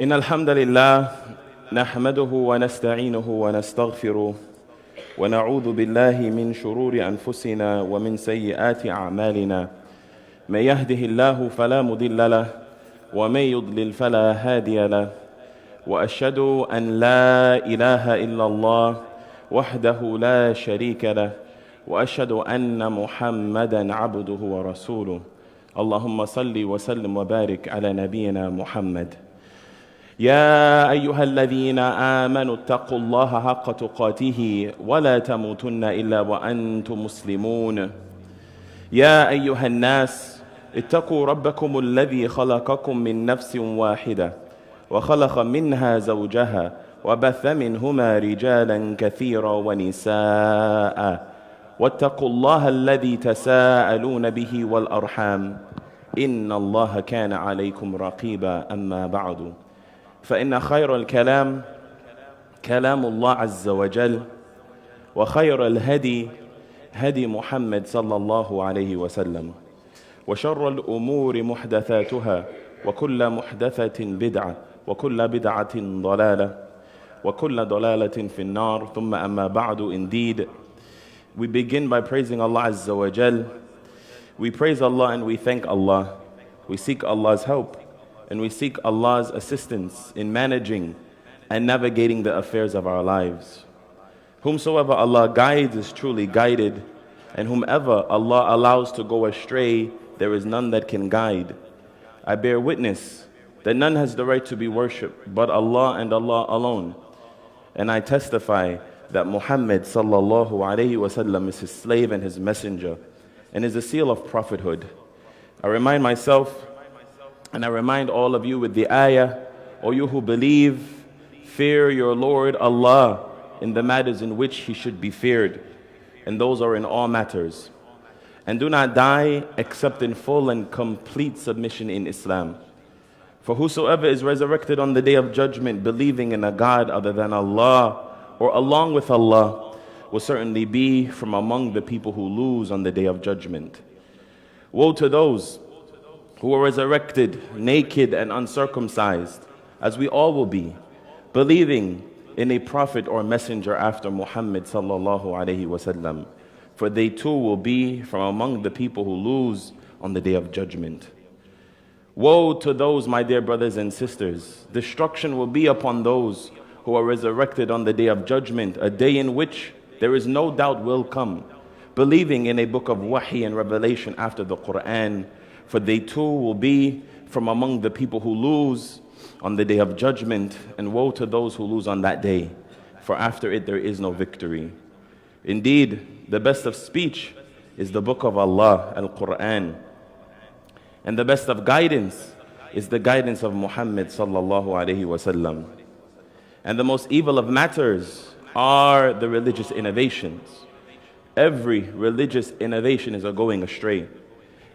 إن الحمد لله نحمده ونستعينه ونستغفره ونعوذ بالله من شرور أنفسنا ومن سيئات أعمالنا من يهده الله فلا مضل له ومن يضلل فلا هادي له وأشهد أن لا إله إلا الله وحده لا شريك له وأشهد أن محمدا عبده ورسوله اللهم صل وسلم وبارك على نبينا محمد يا أيها الذين آمنوا اتقوا الله حق تقاته ولا تموتن إلا وأنتم مسلمون يا أيها الناس اتقوا ربكم الذي خلقكم من نفس واحدة وخلق منها زوجها وبث منهما رجالا كثيرا ونساء واتقوا الله الذي تساءلون به والأرحام إن الله كان عليكم رقيبا أما بعد فإن خير الكلام كلام الله عز وجل وخير الهدي هدي محمد صلى الله عليه وسلم وشر الأمور محدثاتها وكل محدثة بدعة وكل بدعة ضلالة وكل ضلالة في النار ثم أما بعد. Indeed, we begin by praising Allah Azza wa Jal. We praise Allah and we thank Allah. We seek Allah's help and we seek Allah's assistance in managing and navigating the affairs of our lives. Whomsoever Allah guides is truly guided, and whomever Allah allows to go astray, there is none that can guide. I bear witness that none has the right to be worshipped but Allah and Allah alone. And I testify that Muhammad sallallahu alayhi wasallam is his slave and his messenger, and is a seal of prophethood. I remind myself and I remind all of you with the ayah, O you who believe, fear your Lord Allah in the matters in which He should be feared, and those are in all matters. And do not die except in full and complete submission in Islam. For whosoever is resurrected on the day of judgment believing in a God other than Allah or along with Allah will certainly be from among the people who lose on the day of judgment. Woe to those who are resurrected naked and uncircumcised, as we all will be, believing in a prophet or messenger after Muhammad sallallahu alaihi wasallam, for they too will be from among the people who lose on the day of judgment. Woe to those, my dear brothers and sisters, destruction will be upon those who are resurrected on the day of judgment, a day in which there is no doubt will come, believing in a book of wahi and revelation after the Quran, for they too will be from among the people who lose on the day of judgment. And woe to those who lose on that day, for after it there is no victory. Indeed, the best of speech is the book of Allah, Al-Quran, and the best of guidance is the guidance of Muhammad sallallahu alaihi wasallam. And the most evil of matters are the religious innovations. Every religious innovation is a going astray,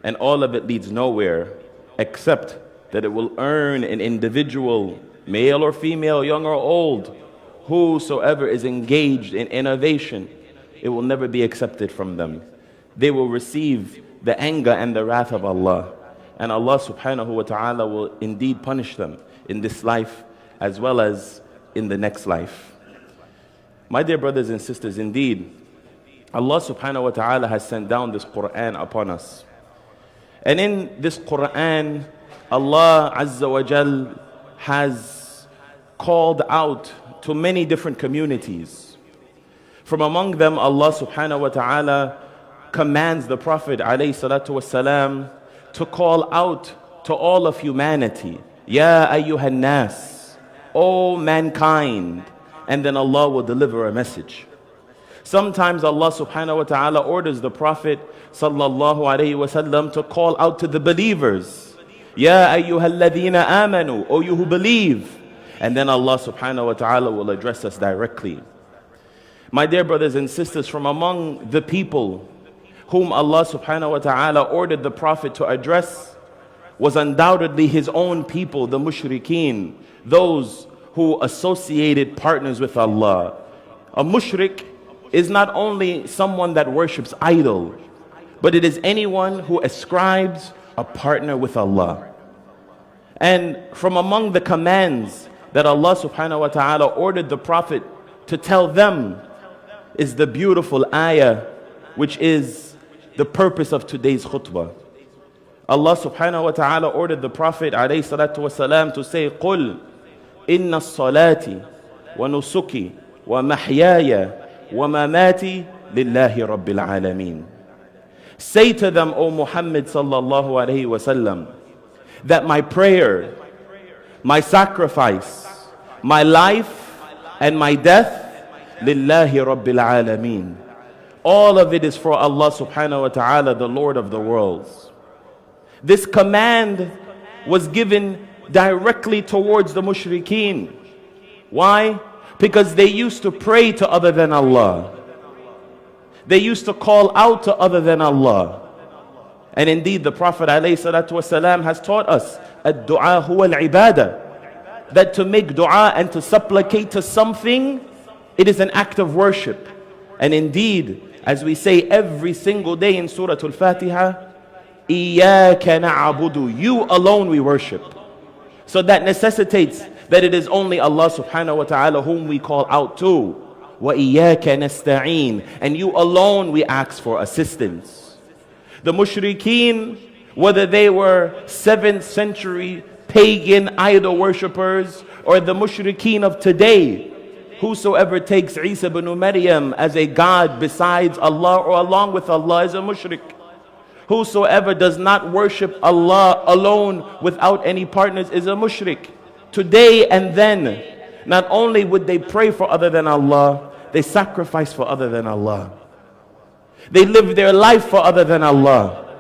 and all of it leads nowhere except that it will earn an individual, male or female, young or old, whosoever is engaged in innovation, it will never be accepted from them. They will receive the anger and the wrath of Allah, and Allah subhanahu wa ta'ala will indeed punish them in this life as well as in the next life. My dear brothers and sisters, indeed, Allah subhanahu wa ta'ala has sent down this Quran upon us. And in this Quran, Allah Azza wa Jal has called out to many different communities. From among them, Allah subhanahu wa ta'ala commands the Prophet alayhi salatu wasalam to call out to all of humanity, Ya ayyuhan nas, O mankind, and then Allah will deliver a message. Sometimes Allah subhanahu wa ta'ala orders the Prophet sallallahu alayhi wasallam to call out to the believers, Ya ayyuhalladhina amanu, O you who believe. And then Allah subhanahu wa ta'ala will address us directly. My dear brothers and sisters, from among the people whom Allah subhanahu wa ta'ala ordered the Prophet to address was undoubtedly his own people, the mushrikeen, those who associated partners with Allah. A mushrik is not only someone that worships idol, but it is anyone who ascribes a partner with Allah. And from among the commands that Allah subhanahu wa ta'ala ordered the Prophet to tell them is the beautiful ayah, which is the purpose of today's khutbah. Allah subhanahu wa ta'ala ordered the Prophet alayhi salatu wasalam to say, قُلْ إِنَّ الصَّلَاةِ وَنُسُكِي وَمَحْيَايَ وَمَمَاتِي لِلَّهِ رَبِّ الْعَالَمِينَ. Say to them, O Muhammad sallallahu alayhi wasallam, that my prayer, my sacrifice, my life, and my death, lillahi rabbil alameen. All of it is for Allah subhanahu wa ta'ala, the Lord of the worlds. This command was given directly towards the mushrikeen. Why? Because they used to pray to other than Allah. They used to call out to other than Allah. And indeed, the Prophet ﷺ has taught us, ad-du'a huwa al-ibadah, that to make dua and to supplicate to something, it is an act of worship. And indeed, as we say every single day in Surah Al-Fatiha, إِيَّاكَ نَعْبُدُ, you alone we worship. So that necessitates that it is only Allah subhanahu wa ta'ala whom we call out to. وَإِيَّاكَ نَسْتَعِينَ, and you alone we ask for assistance. The mushrikeen, whether they were 7th century pagan idol worshippers or the mushrikeen of today, whosoever takes Isa ibn Maryam as a god besides Allah or along with Allah is a mushrik. Whosoever does not worship Allah alone without any partners is a mushrik. Today and then, not only would they pray for other than Allah, they sacrifice for other than Allah. They live their life for other than Allah.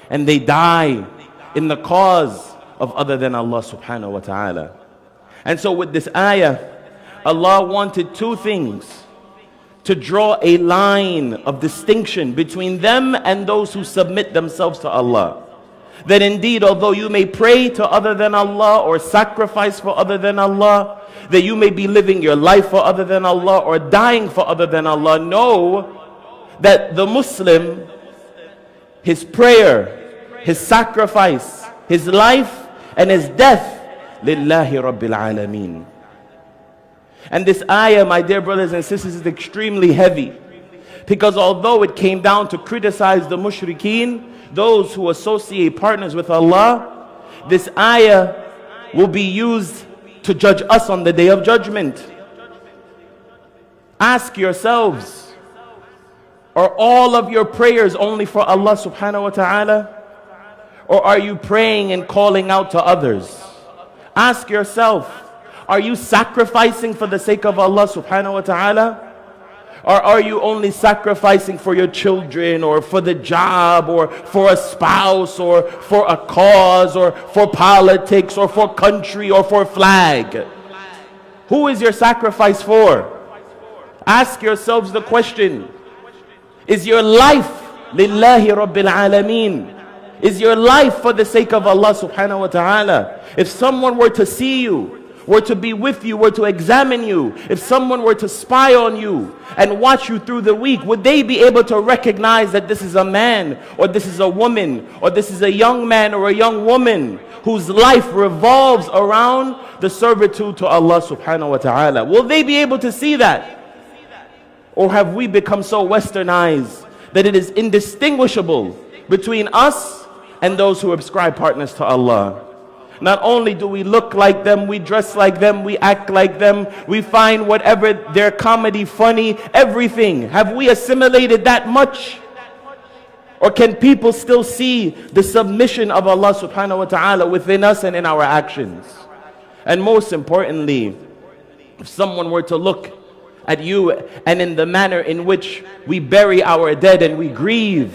And they die in the cause of other than Allah subhanahu wa ta'ala. And so with this ayah, Allah wanted two things: to draw a line of distinction between them and those who submit themselves to Allah. That indeed, although you may pray to other than Allah or sacrifice for other than Allah, that you may be living your life for other than Allah or dying for other than Allah, know that the Muslim, his prayer, his sacrifice, his life, and his death, lillahi rabbil alameen. And this ayah, my dear brothers and sisters, is extremely heavy. Because although it came down to criticize the mushrikeen, those who associate partners with Allah, this ayah will be used to judge us on the day of judgment. Ask yourselves, are all of your prayers only for Allah subhanahu wa ta'ala? Or are you praying and calling out to others? Ask yourself, are you sacrificing for the sake of Allah subhanahu wa ta'ala? Or are you only sacrificing for your children or for the job or for a spouse or for a cause or for politics or for country or for flag? Who is your sacrifice for? Ask yourselves the question. Is your life lillahi rabbil alameen? Is your life for the sake of Allah subhanahu wa ta'ala? If someone were to see you, were to be with you, were to examine you, if someone were to spy on you and watch you through the week, would they be able to recognize that this is a man or this is a woman or this is a young man or a young woman whose life revolves around the servitude to Allah subhanahu wa ta'ala? Will they be able to see that? Or have we become so westernized that it is indistinguishable between us and those who ascribe partners to Allah? Not only do we look like them, we dress like them, we act like them, we find whatever their comedy funny, everything. Have we assimilated that much? Or can people still see the submission of Allah subhanahu wa ta'ala within us and in our actions? And most importantly, if someone were to look at you and in the manner in which we bury our dead and we grieve,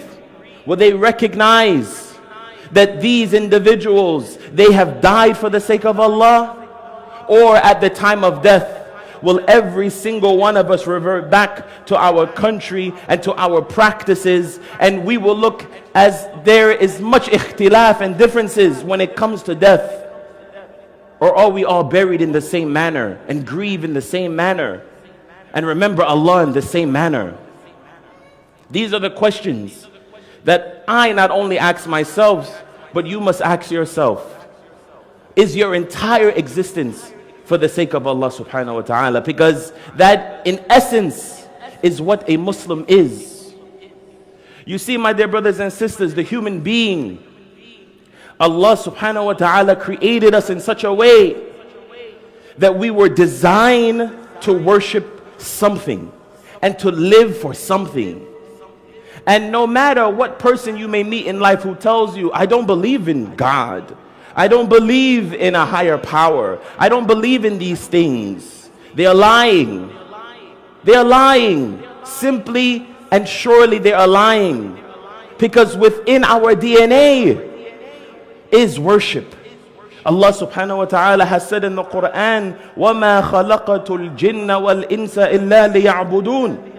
will they recognize that these individuals, they have died for the sake of Allah? Or at the time of death, will every single one of us revert back to our country and to our practices, and we will look as there is much ikhtilaf and differences when it comes to death? Or are we all buried in the same manner and grieve in the same manner and remember Allah in the same manner? These are the questions that I not only ask myself, but you must ask yourself. is your entire existence for the sake of Allah subhanahu wa ta'ala, because that in essence is what a Muslim is. You see, my dear brothers and sisters, the human being, Allah subhanahu wa ta'ala created us in such a way that we were designed to worship something and to live for something. And no matter what person you may meet in life who tells you, I don't believe in God, I don't believe in a higher power, I don't believe in these things, they are lying. They are lying. Simply and surely they are lying. Because within our DNA is worship. Allah subhanahu wa ta'ala has said in the Quran, وَمَا خَلَقَتُ الْجِنَّ وَالْإِنسَ إِلَّا لِيَعْبُدُونَ.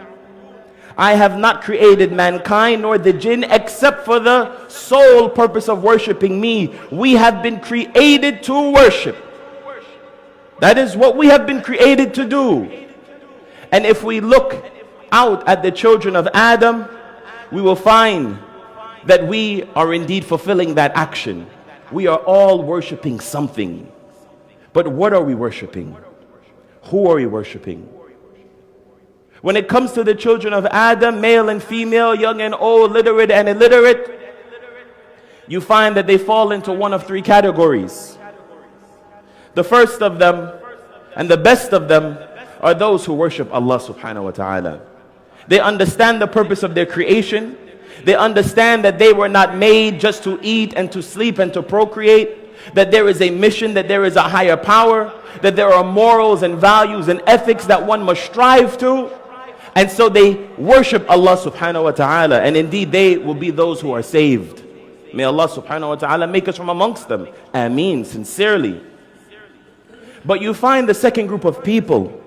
I have not created mankind nor the jinn except for the sole purpose of worshiping me. We have been created to worship. That is what we have been created to do. And if we look out at the children of Adam, we will find that we are indeed fulfilling that action. We are all worshiping something. But what are we worshiping? Who are we worshiping? When it comes to the children of Adam, male and female, young and old, literate and illiterate, you find that they fall into one of three categories. The first of them and the best of them are those who worship Allah subhanahu wa ta'ala. They understand the purpose of their creation. They understand that they were not made just to eat and to sleep and to procreate, that there is a mission, that there is a higher power, that there are morals and values and ethics that one must strive to. And so they worship Allah subhanahu wa ta'ala, and indeed they will be those who are saved. May Allah subhanahu wa ta'ala make us from amongst them. Ameen, sincerely. But you find the second group of people.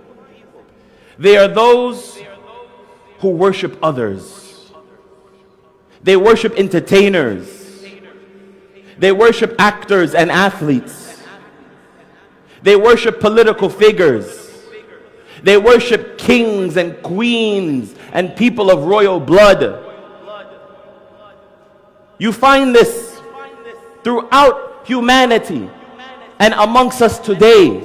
They are those who worship others. They worship entertainers. They worship actors and athletes. They worship political figures. They worship kings and queens and people of royal blood. You find this throughout humanity and amongst us today.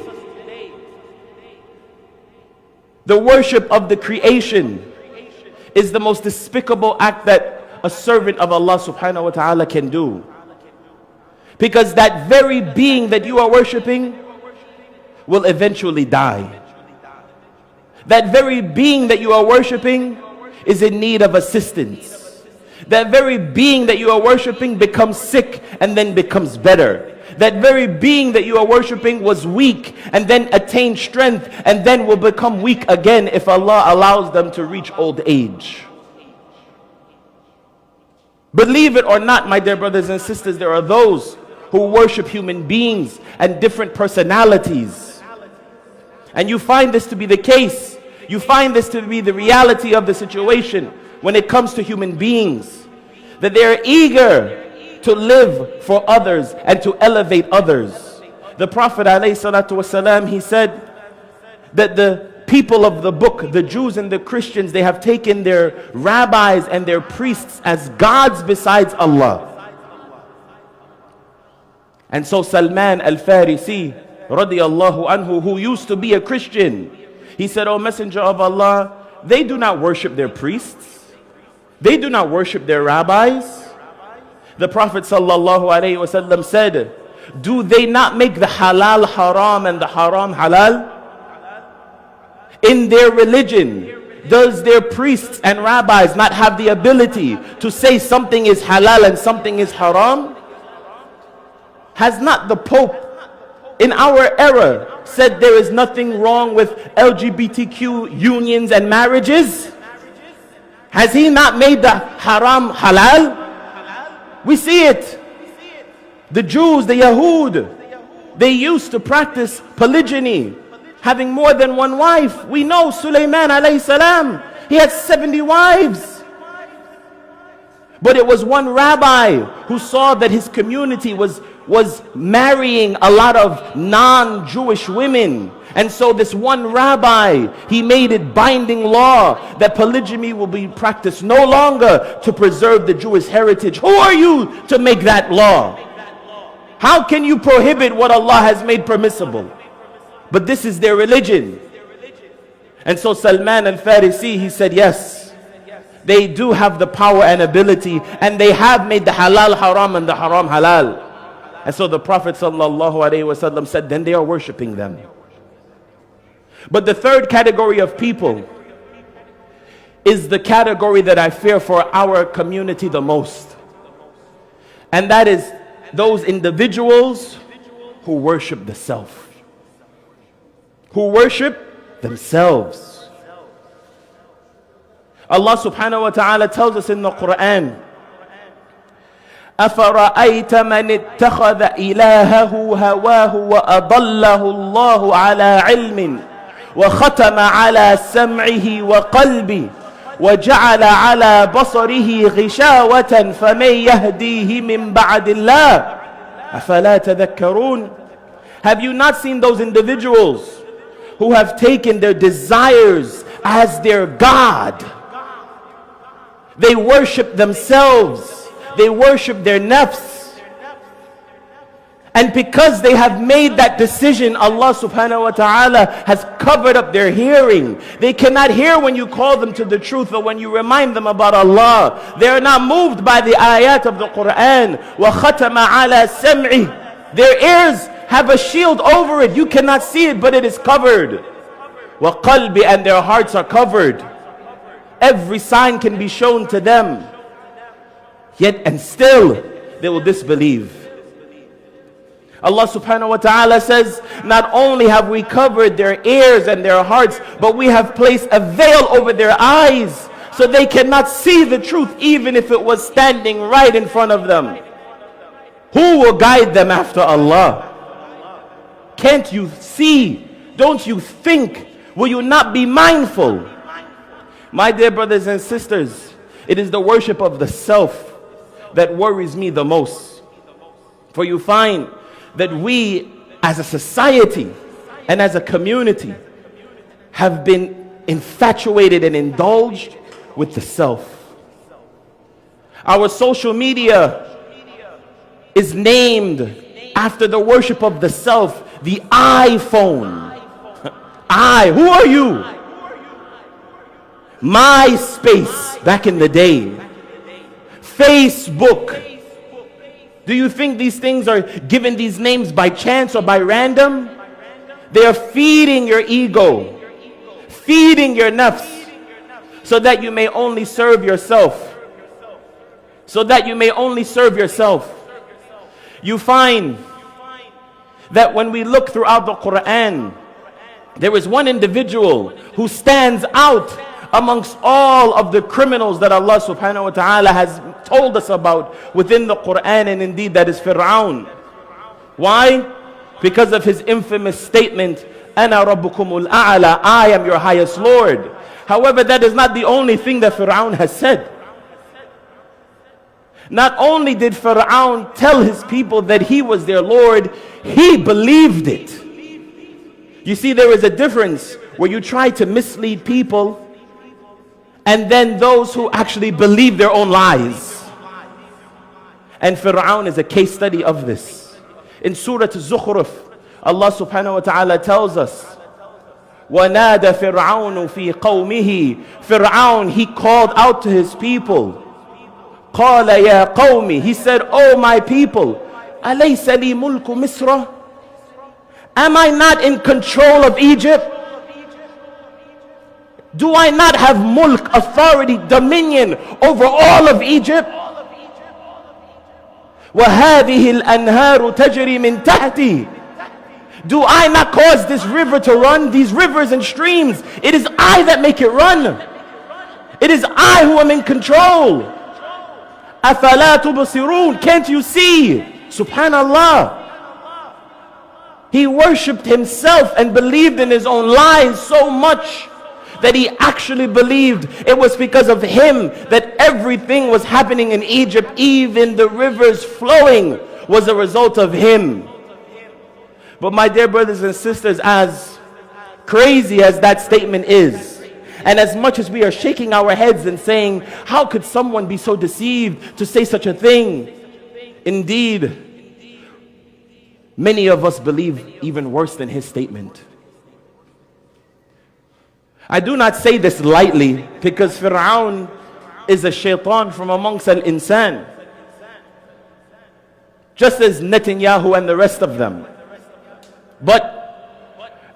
The worship of the creation is the most despicable act that a servant of Allah subhanahu wa ta'ala can do. Because that very being that you are worshiping will eventually die. That very being that you are worshiping is in need of assistance. That very being that you are worshiping becomes sick and then becomes better. That very being that you are worshiping was weak and then attained strength and then will become weak again if Allah allows them to reach old age. Believe it or not, my dear brothers and sisters, there are those who worship human beings and different personalities. And you find this to be the case. You find this to be the reality of the situation when it comes to human beings. That they are eager to live for others and to elevate others. The Prophet ﷺ, he said that the people of the book, the Jews and the Christians, they have taken their rabbis and their priests as gods besides Allah. And so Salman al-Farisi radiyallahu anhu, who used to be a Christian, he said, "O Messenger of Allah, they do not worship their priests. They do not worship their rabbis." The Prophet sallallahu alaihi wasallam said, "Do they not make the halal haram and the haram halal?" In their religion, does their priests and rabbis not have the ability to say something is halal and something is haram? Has not the Pope in our era said there is nothing wrong with LGBTQ unions and marriages? Has he not made the haram halal? We see it. The Jews, the Yahud, they used to practice polygyny, having more than one wife. We know Sulaiman alayhi salam, he had 70 wives. But it was one rabbi who saw that his community was marrying a lot of non-Jewish women. And so this one rabbi, he made it binding law that polygamy will be practiced no longer to preserve the Jewish heritage. Who are you to make that law? How can you prohibit what Allah has made permissible? But this is their religion. And so Salman al-Farisi, he said, yes, they do have the power and ability, and they have made the halal haram and the haram halal. And so the Prophet ﷺ said, then they are worshipping them. But the third category of people is the category that I fear for our community the most. And that is those individuals who worship the self. Who worship themselves. Allah subhanahu wa ta'ala tells us in the Quran, أَفَرَأَيْتَ مَنِ اتَّخَذَ إِلَهَهُ هَوَاهُ وَأَضَلَّهُ اللَّهُ عَلَى عِلْمٍ وَخَتَمَ عَلَى سَمْعِهِ وَقَلْبِهِ وَجَعَلَ عَلَى بَصَرِهِ غِشَاوَةً فَمَنْ يَهْدِيهِ مِنْ بَعْدِ اللَّهِ أَفَلَا تَذَكَّرُونَ. Have you not seen those individuals who have taken their desires as their God? They worship themselves. They worship their nafs. And because they have made that decision, Allah subhanahu wa ta'ala has covered up their hearing. They cannot hear when you call them to the truth or when you remind them about Allah. They are not moved by the ayat of the Quran. وَخَتَمَ عَلَى سَمْعِهِ. Their ears have a shield over it. You cannot see it, but it is covered. وَقَلْبِ. And their hearts are covered. Every sign can be shown to them. Yet and still they will disbelieve. Allah subhanahu wa ta'ala says, not only have we covered their ears and their hearts, but we have placed a veil over their eyes so they cannot see the truth even if it was standing right in front of them. Who will guide them after Allah? Can't you see? Don't you think? Will you not be mindful? My dear brothers and sisters, it is the worship of the self that worries me the most. For you find that we as a society and as a community have been infatuated and indulged with the self. Our social media is named after the worship of the self, the iPhone. Who are you? MySpace back in the day. Facebook. Do you think these things are given these names by chance or by random? They are feeding your ego, feeding your nafs, so that you may only serve yourself. So that you may only serve yourself. You find that when we look throughout the Quran, there is one individual who stands out amongst all of the criminals that Allah subhanahu wa ta'ala has told us about within the Quran, and indeed that is Fir'aun. Why? Because of his infamous statement, Ana rabbukumul a'la, I am your highest Lord. However, that is not the only thing that Fir'aun has said. Not only did Fir'aun tell his people that he was their Lord, he believed it. You see, there is a difference where you try to mislead people and then those who actually believe their own lies. And Fir'aun is a case study of this. In Surah Al-Zukhruf, Allah subhanahu wa ta'ala tells us, وَنَادَ فِرْعَوْنُ فِي قَوْمِهِ. Fir'aun, he called out to his people. قَالَ يَا قَوْمِ. He said, oh my people, أَلَيْسَ لِي مُلْكُ مِصْرَ. Am I not in control of Egypt? Do I not have mulk, authority, dominion over all of Egypt? وَهَذِهِ الْأَنْهَارُ تَجْرِي مِنْ تَحْتِي. Do I not cause this river to run? These rivers and streams, it is I that make it run. It is I who am in control. أَفَلَا تُبْصِرُونَ. Can't you see? Subhanallah. He worshipped himself and believed in his own lies so much that he actually believed it was because of him that everything was happening in Egypt, even the rivers flowing was a result of him. But my dear brothers and sisters, as crazy as that statement is, and as much as we are shaking our heads and saying, how could someone be so deceived to say such a thing? Indeed, Many of us believe even worse than his statement. I do not say this lightly, because Fir'aun is a shaitan from amongst al-insan, just as Netanyahu and the rest of them. But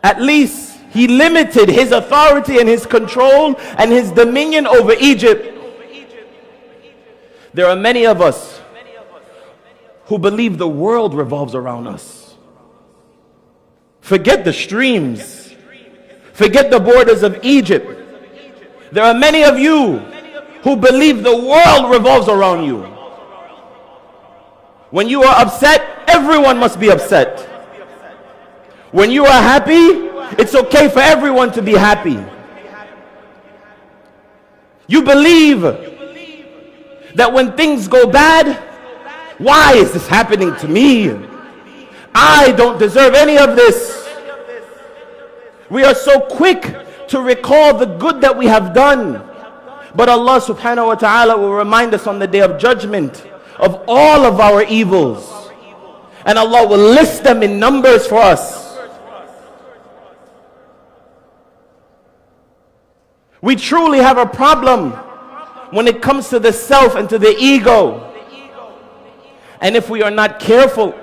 at least he limited his authority and his control and his dominion over Egypt. There are many of us who believe the world revolves around us. Forget the streams. Forget the borders of Egypt. There are many of you who believe the world revolves around you. When you are upset, everyone must be upset. When you are happy, it's okay for everyone to be happy. You believe that when things go bad, why is this happening to me? I don't deserve any of this. We are so quick to recall the good that we have done. But Allah subhanahu wa ta'ala will remind us on the day of judgment of all of our evils. And Allah will list them in numbers for us. We truly have a problem when it comes to the self and to the ego. And if we are not careful,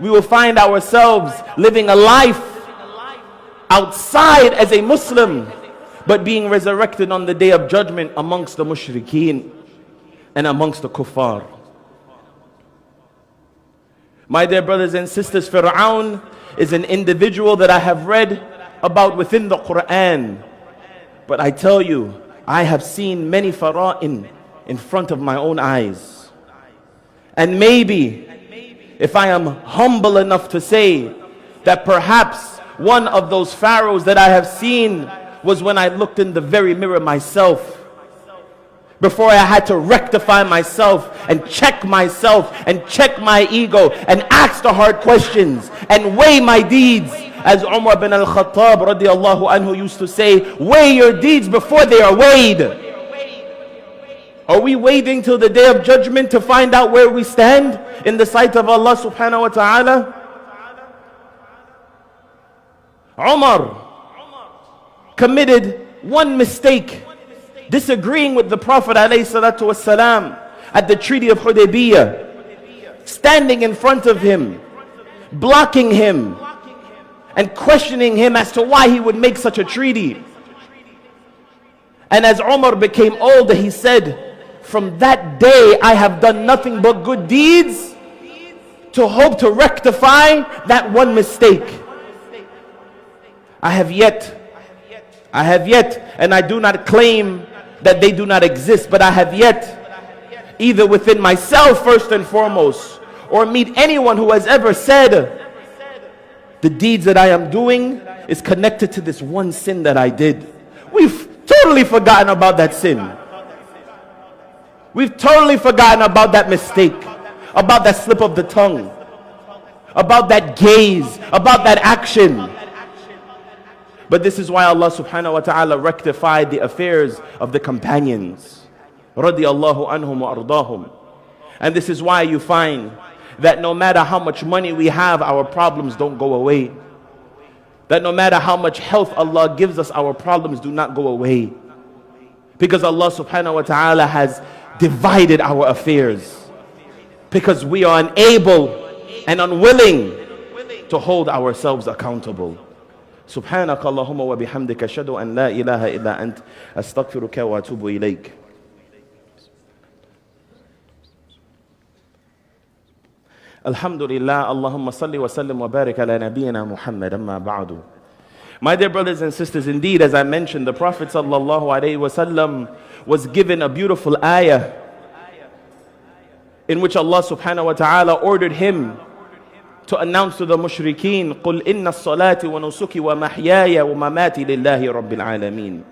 we will find ourselves living a life outside as a Muslim, but being resurrected on the day of judgment amongst the mushrikeen and amongst the kuffar. My dear brothers and sisters, Fir'aun is an individual that I have read about within the Quran. But I tell you, I have seen many fara'in in front of my own eyes. And maybe, if I am humble enough to say that perhaps one of those pharaohs that I have seen was when I looked in the very mirror myself, before I had to rectify myself and check my ego and ask the hard questions and weigh my deeds. As Umar bin al-Khattab radiallahu anhu used to say, weigh your deeds before they are weighed. Are we waiting till the day of judgment to find out where we stand in the sight of Allah subhanahu wa ta'ala? Umar committed one mistake, disagreeing with the Prophet ﷺ at the Treaty of Hudaybiyah, standing in front of him, blocking him, and questioning him as to why he would make such a treaty. And as Umar became older, he said, from that day I have done nothing but good deeds to hope to rectify that one mistake. I have yet, and I do not claim that they do not exist, but I have yet, either within myself first and foremost, or meet anyone who has ever said, the deeds that I am doing is connected to this one sin that I did. We've totally forgotten about that sin. We've totally forgotten about that mistake, about that slip of the tongue, about that gaze, about that action. But this is why Allah subhanahu wa ta'ala rectified the affairs of the companions, radiyallahu anhum wa ardahum. And this is why you find that no matter how much money we have, our problems don't go away. That no matter how much health Allah gives us, our problems do not go away. Because Allah subhanahu wa ta'ala has divided our affairs. Because we are unable and unwilling to hold ourselves accountable. سبحانك اللهم وبحمدك أشهد أن لا إله إلا أنت أستغفرك وأتوب إليك. الحمد لله اللهم صل وسلم وبارك على نبينا محمد أما بعد. My dear brothers and sisters, indeed, as I mentioned, the Prophet sallallahu alaihi wasallam was given a beautiful ayah in which Allah subhanahu wa ta'ala ordered him to announce to the mushrikeen, قُلْ إِنَّ الصَّلَاةِ وَنُسُكِ وَمَحْيَايَ وَمَمَاتِ لِلَّهِ رَبِّ الْعَالَمِينَ.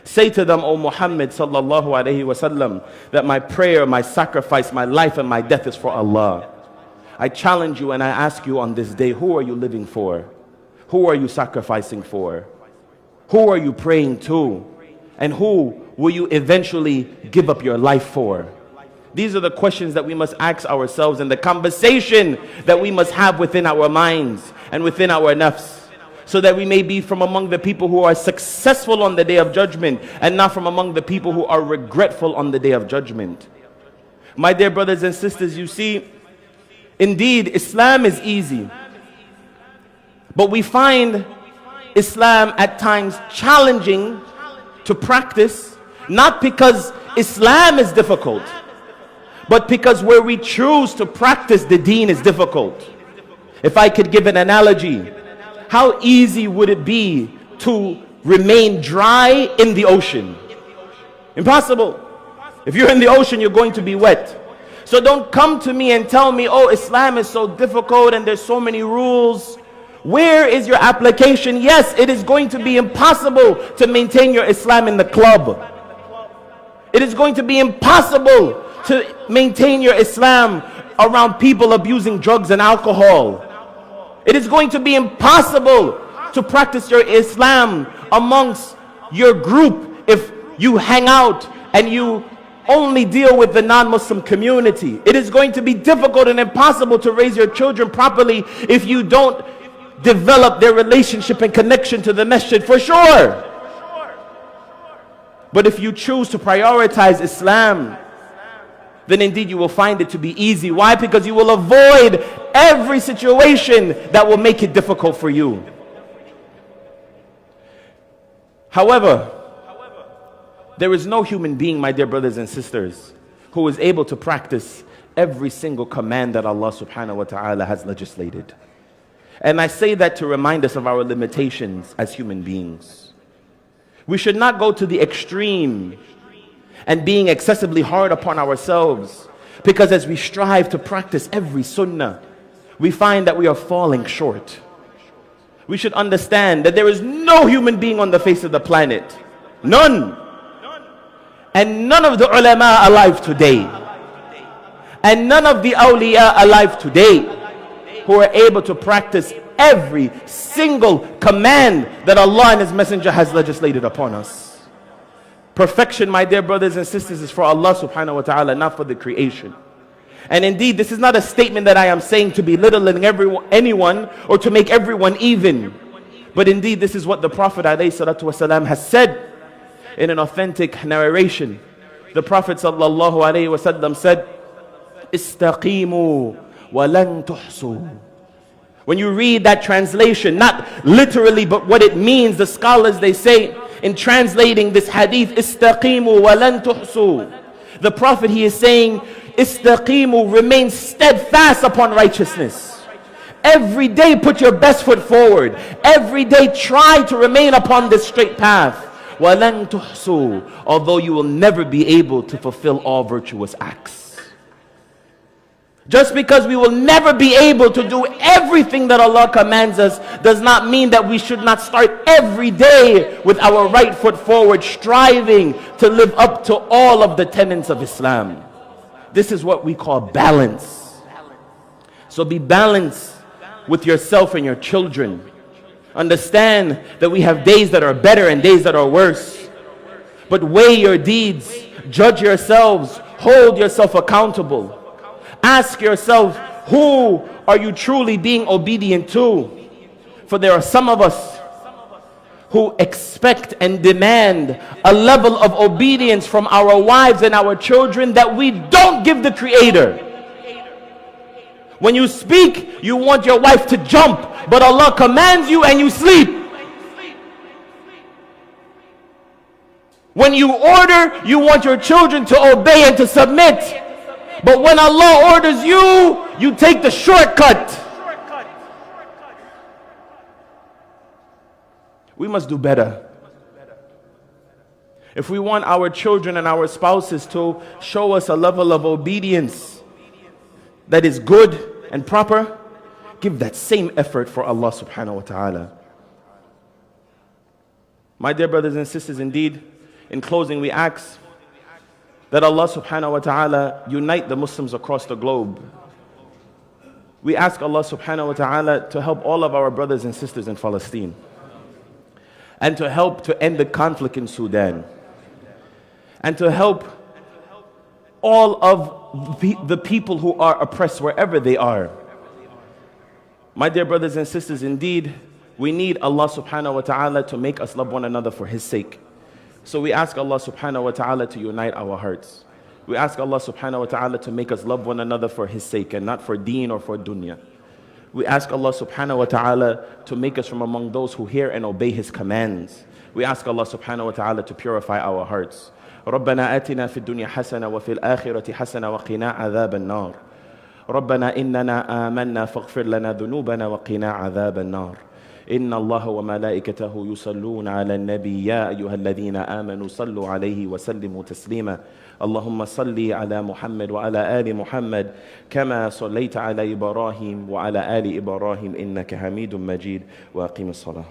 Say to them, O Muhammad sallallahu alaihi wasallam, that my prayer, my sacrifice, my life and my death is for Allah. I challenge you and I ask you on this day, who are you living for? Who are you sacrificing for? Who are you praying to? And who will you eventually give up your life for? These are the questions that we must ask ourselves and the conversation that we must have within our minds and within our nafs, so that we may be from among the people who are successful on the day of judgment and not from among the people who are regretful on the day of judgment. My dear brothers and sisters, you see, indeed, Islam is easy. But we find Islam at times challenging to practice, not because Islam is difficult, but because where we choose to practice the deen is difficult. If I could give an analogy, how easy would it be to remain dry in the ocean? Impossible. If you're in the ocean, you're going to be wet. So don't come to me and tell me, oh, Islam is so difficult and there's so many rules. Where is your application? Yes, it is going to be impossible to maintain your Islam in the club. It is going to be impossible to maintain your Islam around people abusing drugs and alcohol. It is going to be impossible to practice your Islam amongst your group if you hang out and you only deal with the non-Muslim community. It is going to be difficult and impossible to raise your children properly if you don't develop their relationship and connection to the Masjid, for sure. But if you choose to prioritize Islam, then indeed you will find it to be easy. Why? Because you will avoid every situation that will make it difficult for you. However, there is no human being, my dear brothers and sisters, who is able to practice every single command that Allah subhanahu wa ta'ala has legislated. And I say that to remind us of our limitations as human beings. We should not go to the extreme and being excessively hard upon ourselves, because as we strive to practice every sunnah, we find that we are falling short. We should understand that there is no human being on the face of the planet, none, and none of the ulama alive today, and none of the awliya alive today, who are able to practice every single command that Allah and His Messenger has legislated upon us. Perfection, my dear brothers and sisters, is for Allah subhanahu wa ta'ala, not for the creation. And indeed, this is not a statement that I am saying to belittle anyone or to make everyone even. But indeed, this is what the Prophet ﷺ has said in an authentic narration. The Prophet ﷺ said, "Istaqimu wa lan tuhsu." When you read that translation, not literally, but what it means, the scholars, they say, in translating this hadith, istaqimu wa lan tuhsu, the Prophet, he is saying, istaqimu, remain steadfast upon righteousness. Every day put your best foot forward. Every day try to remain upon this straight path. Wa lan tuhsu, although you will never be able to fulfill all virtuous acts. Just because we will never be able to do everything that Allah commands us does not mean that we should not start every day with our right foot forward, striving to live up to all of the tenets of Islam. This is what we call balance. So be balanced with yourself and your children. Understand that we have days that are better and days that are worse. But weigh your deeds, judge yourselves, hold yourself accountable. Ask yourself, who are you truly being obedient to? For there are some of us who expect and demand a level of obedience from our wives and our children that we don't give the Creator. When you speak, you want your wife to jump, but Allah commands you and you sleep. When you order, you want your children to obey and to submit. But when Allah orders you, you take the shortcut. We must do better. If we want our children and our spouses to show us a level of obedience that is good and proper, give that same effort for Allah subhanahu wa ta'ala. My dear brothers and sisters, indeed, in closing, we ask that Allah subhanahu wa ta'ala unite the Muslims across the globe. We ask Allah subhanahu wa ta'ala to help all of our brothers and sisters in Palestine, and to help to end the conflict in Sudan, and to help all of the people who are oppressed wherever they are. My dear brothers and sisters, indeed, we need Allah subhanahu wa ta'ala to make us love one another for His sake. So we ask Allah subhanahu wa ta'ala to unite our hearts. We ask Allah subhanahu wa ta'ala to make us love one another for His sake and not for deen or for dunya. We ask Allah subhanahu wa ta'ala to make us from among those who hear and obey His commands. We ask Allah subhanahu wa ta'ala to purify our hearts. ربنا آتنا في الدنيا حسنة وفي الآخرة حسنة وقنا عذاب النار. ربنا إننا آمنا فاغفر لنا ذنوبنا وقنا عذاب النار. إن الله وملائكته يصلون على النبي يا أيها الذين آمنوا صلوا عليه وسلموا تسليما. اللهم صل على محمد وعلى آل محمد كما صليت على إبراهيم وعلى آل إبراهيم إنك حميد مجيد. وأقم الصلاة.